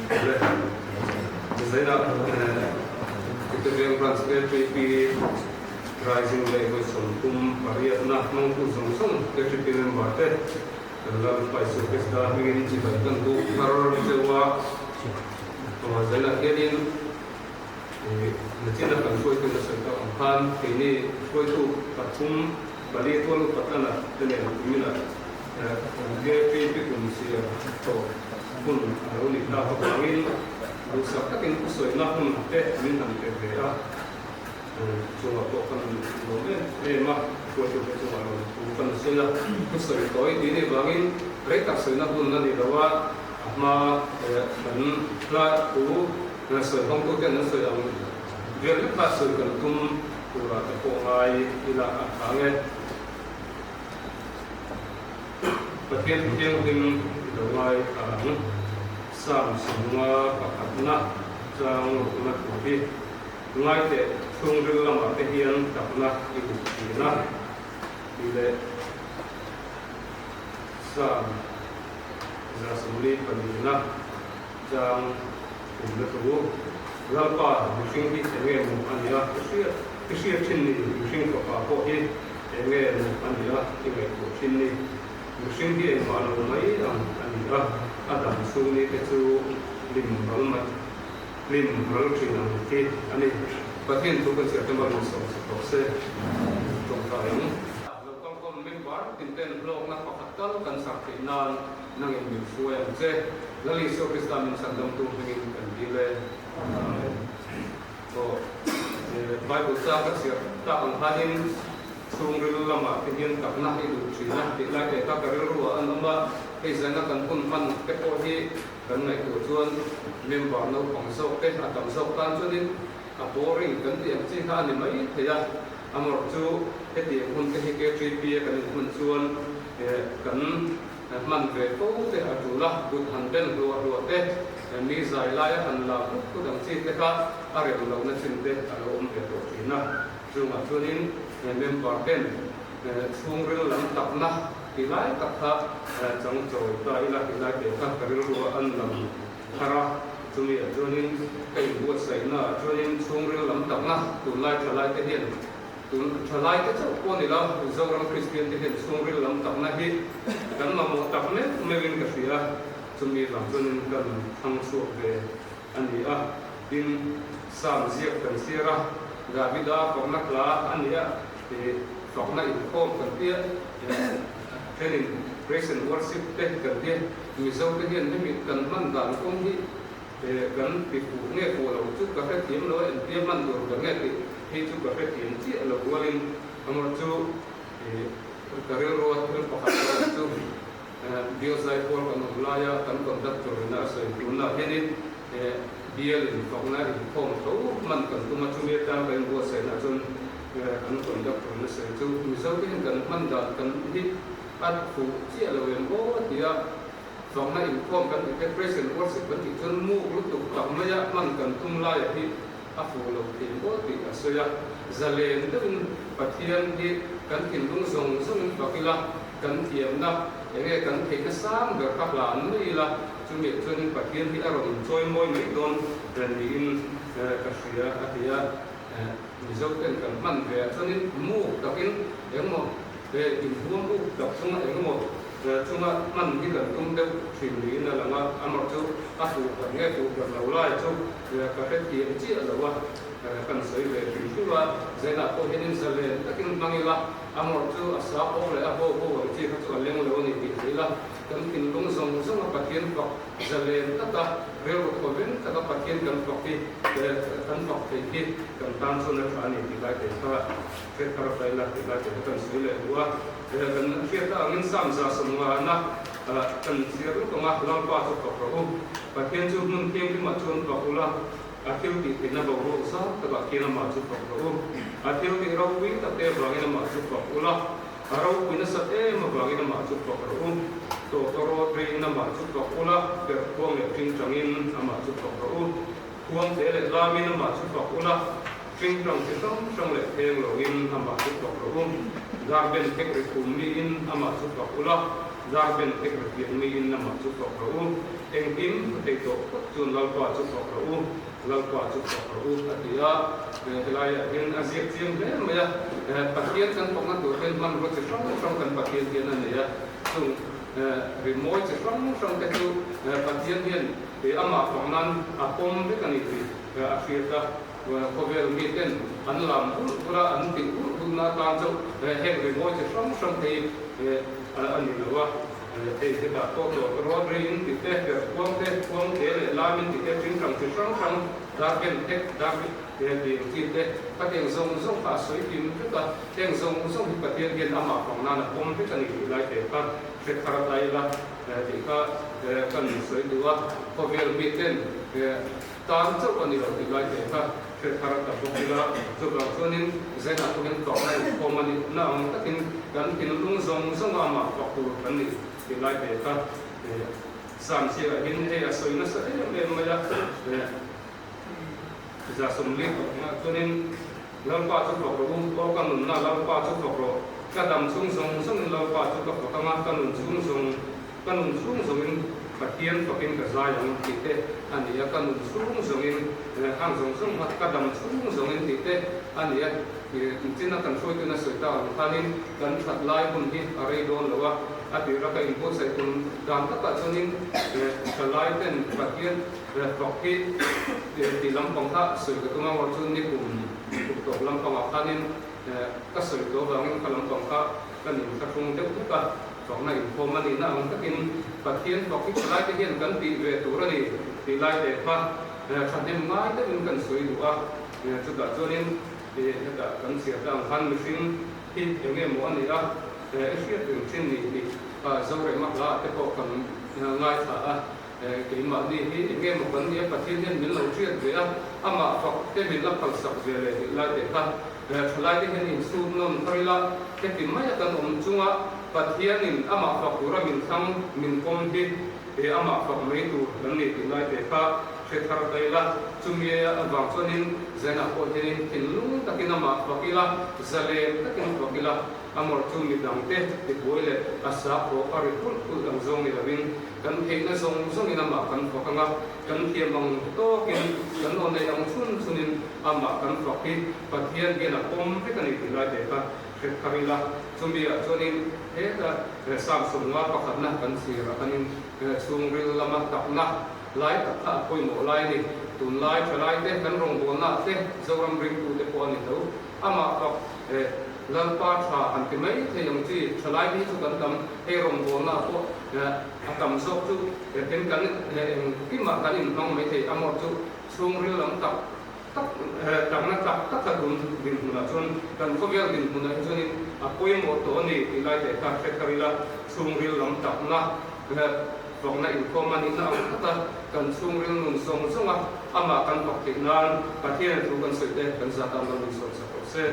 Zai na kita yang transfer PP rising level sumtum variat na mangku sungsung KPP member te dalam paisa kita ingin ciptakan tu karor sewa zai na kedin nanti nak konsoi kita serta angkan ini konsoi tu patung balik tu patana dengan mina KPP kunci to pun aruni tak pangil rusak tak yang konsoi nak pun min nanti bera cuma kan mah konsoi tu cuma bukan sila konsoi tu ini bangin mereka sila pun nanti dawa ma kan lah tu nasi hongkong kan nasi yang dia lepas kan tum pura terpongai ila angin bagian yang dawai sam semua pakatna jang umat kopi ngai te sungri lama tehian takna ibu kina ile sam zasuli pandina jang umat tu lalpa bising di tengah ania kesiap sini bising apa ini tengah ania tinggal sini bising di malu mai ania ada suni kecu lim cinang ti ani bagian tu kan siapa malu se tongkang lokal kom member tinten blog nak pakal kan sakit nan nangin influence lali so Kristen sandang tu ingin kan dile so Bible tak siap tak anghanin sungri lama kemudian tak nak itu cina tidak kita kerja lama izana kan pun man kepohi kan naik tujuan member no pangsok atau sokan jadi boring kan tiap cina ni mai dia amor tu dia pun kehidupan tripia kan pun tujuan kan man veto te atulah good handle dua te ni zai lai han la ku dang chi te ka are lo na chin te alo te to ina chunga chunin member ten sungril lam takna ilai takha chang choi ta ila te ka karil ro an lam khara chumi chunin kai bu sai na chunin sungril lam takna tu lai thalai te hian tun thalai te chau ko ni la zoram Christian te hian sungril lam takna hi kan ma mo takne mewin ka sia chumi lam chunin kan thang su ve ani a din sam ziak kan sira gavida korna kla ania te korna in kom kan tia training praise and worship te kan tia mi zo te hian mi kan man dan kom hi kan pi pu nge ko lo chu ka fe tiam lo en tiam man dur kan nge ti hi chu ka fe tiam chi lo walin amor chu karel ro kan pakhat chu Dios ay por kan ulaya kan conductor na sa tuna hedit biel kokna kom to man kan tuma chumi ta kan bo sa na chun kan conductor na sa chu mi so kin kan man da kan hi at fu chi lo wen bo dia kokna kom kan ke present worship kan ti chun mu lu tu ka ma ya man kan tum la ya hi a fu lo ti bo ti ka so ya zalen de pathian di kan kin lung zong zong bakila kan tiam na enge kan thei na sam gar ka plan ni la chumi chunin pathian hi aron choi moi mai don ren ni in ka sia atia mi zo ken kan man ve chunin mu takin engmo ve in huam mu tak chunga engmo chunga man hi kan tum deu thin ni na langa amar chu a fu kan nge fu kan lo lai chu ka he tiam chi alawa kan sei ve thi wa zena ko henin sale takin mangila amor tu asa o le abo bo chi ka chu leng lo ni ti la kan kin lung song song patien ko zalen tata rel ko ben tata patien kan ko ki kan ko ki kan tan so na ani ti la te ka fe kar fa la ti la te kan sei le wa kan fe ta angin sam za samwa na kan sir ko ma lang pa so ko ro patien chu mun kem ki ma chon ko ula akhir di tina bawa usaha tak kira masuk program akhir di rawi tak ada belagi nama masuk program rawi ini sate belagi nama masuk program to toro tri nama masuk program berkuang leping jangin nama masuk program kuang tele lami nama masuk program ping jang kita jang lepeng login nama masuk program garben kek rekumliin nama masuk program zar ben tek ri mi in nama chu tok ro eng kim te to chun lal pa chu tok ro lal pa chu tok ro atia helai in aziek chiang le me pathian kan tok na tu hen man ro che song kan pathian hian an ya chung remoi che song te chu pathian hian te ama phong nan a pom le kan ni a fiata kovel mi ten an lam pura an ti na ta chu he remoi che song te an ni lawa te ta to ro rin ti te kwang te la min ti te tin rang che song da ben te da thì khi thế các tiếng sông phá suy tìm tức là tiếng sông bật tiên hiện âm ạcของนั่นผมที่กันอยู่lạiแต่ก็เสร็จการได้ละที่ก็กันสวยดูว่าพอเวลมีเต้นตอนเจ้าคนนี้เราที่lạiแต่ก็เสร็จการตัดพวกนี้ละจบแล้วช่วงนี้เส้นอะไรพวกนี้ต่อได้พอมันน่าองตักินกันกินลุงสงâm ạcของตัวกันนี่ที่lạiแต่ก็สามสี่เห็นเฮ้ยสวยนะสวยเลยไม่ละจะสมฤทธิ์ตัวนี้เราป้าจุดหลอกเราป้องกันหนุนน่ะเราป้าจุดหลอกเรากระดำสูงเราป้าจุดหลอกเราทำงานกันหนุนสูงอินปัจเจียนปัจเจียนกระจายอย่างติดเตะอันนี้กันหนุนสูงอินห้างสูงกระดำสูงอินติดเตะอันนี้ที่นักการช่วยตัวนักศึกษาท่านนี้กันขัดไล่คนที่อะไรโดนหรือว่าอาทิตย์ละก็อินพุตใส่คนดำตั้งแต่ช่วงนี้ขัดไล่เป็นปัจเจียนปกติที่ลำปางท่าสื่อกับตัวมาช่วงนี้กลุ่มตกลำปางท่านี้ก็สื่อตัวบางอย่างกับลำปางท่ากันอยู่กับตรงเดียวกันของในพอมันนี่น่าองค์ก็กินปัจเจียนปกติขัดไล่ที่เห็นกันตีเวตัวนี้ที่ไล่แต่ว่าขัดเต็มไม้แต่เป็นกันสวยดูว่าจุดต่างช่วงนี้จะกันเสียต่างพันมิสิ่งที่อย่างเงี้ยหมอนี่ละเชื่อถึงเช่นนี้เจ้าเรื่องมากละแต่พอกันง่ายถ่าcái mà đi thì nghe một vấn đề phát triển nhân lâu chuyện về mà hoặc cái mình làm bằng sập về lại để ta lại cái hình xu nôm thôi là cái tìm mấy cái ông chung á phát triển mình mà hoặc của mình thăm mình công ty thì mà hoặc mấy tu lần này thì lại để ta sẽ thay đổi là chúng mình vàng cho nên giờ nào có thể nên lúc ta cái mà hoặc là giờ lên ta cái hoặc là amor chung mình đang tết thì buổi lễ asa pro arikul đang zong ni lavin kan thei na zong ni nama kan phokanga kan thiam bang to kan on nei ang chunin ama kan phokhi pathian ge na pom te kan ni lai te ka khet kharila chumia chonin he da sam sumwa pakhat na kan sira kanin sungril lama takna lai takha koi mo lai ni tun lai thalai te kan rong bon na te zoram ring tu te pon ni do ama phok lần qua trà ăn cái mấy thì giống gì trở lại đi cho cần tầm hay rồng vốn là của tầm sốc chú để cái cái mặt cái hình không mấy thì ăn một chú xuống riêu lắm tập chẳng là tập tất cả đúng bình là chôn cần có việc bình là cho nên quay một tổ này thì lại để ta sẽ khai là xuống riêu lắm tập na vòng này có mà nên nào tất cần xuống riêu nung sông mà ama cần học kỹ năng và thiên chủ cần sự để cần gia tăng năng lực sống sạch sẽ